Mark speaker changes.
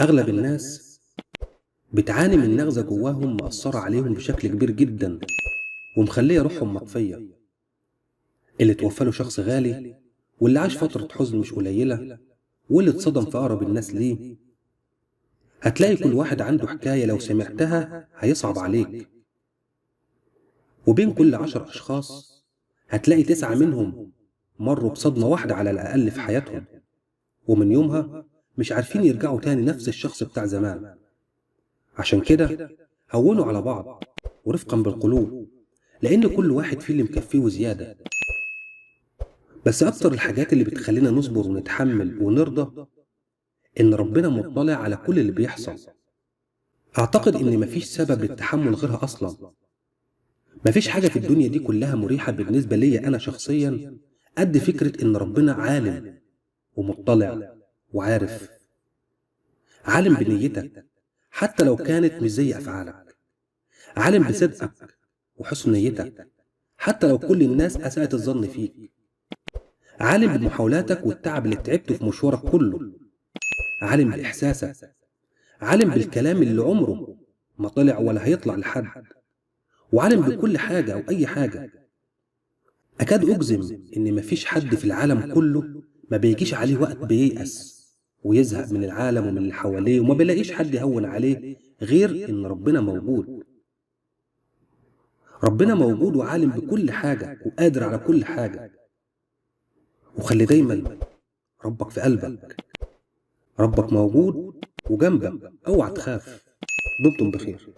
Speaker 1: أغلب الناس بتعاني من نغزة جواهم مأثرة عليهم بشكل كبير جدا ومخلية روحهم مطفية. اللي توفى له شخص غالي، واللي عاش فترة حزن مش قليلة، واللي اتصدم في أقرب الناس ليه. هتلاقي كل واحد عنده حكاية لو سمعتها هيصعب عليك. وبين كل 10 أشخاص هتلاقي 9 منهم مروا بصدمة واحدة على الأقل في حياتهم، ومن يومها مش عارفين يرجعوا تاني نفس الشخص بتاع زمان. عشان كده هونوا على بعض ورفقا بالقلوب، لأن كل واحد فيه اللي مكفيه وزيادة. بس أكتر الحاجات اللي بتخلينا نصبر ونتحمل ونرضى إن ربنا مطلع على كل اللي بيحصل. أعتقد إن مفيش سبب للتحمل غيرها أصلا. مفيش حاجة في الدنيا دي كلها مريحة بالنسبة لي أنا شخصيا قد فكرة إن ربنا عالم ومطلع وعارف. عالم بنيتك حتى لو كانت مش زي أفعالك، عالم بصدقك وحسن نيتك حتى لو كل الناس أساءت الظن فيك، عالم بمحاولاتك والتعب اللي تعبته في مشوارك كله، عالم بإحساسك، عالم بالكلام اللي عمره ما طلع ولا هيطلع لحد، وعالم بكل حاجة أو أي حاجة. أكاد أجزم إن مفيش حد في العالم كله ما بيجيش عليه وقت بييأس ويزهق من العالم ومن اللي حواليه وما بيلاقيش حد يهون عليه غير إن ربنا موجود. ربنا موجود وعالم بكل حاجة وقادر على كل حاجة. وخلي دايما ربك في قلبك، ربك موجود وجنبك، اوعى تخاف. دمتم بخير.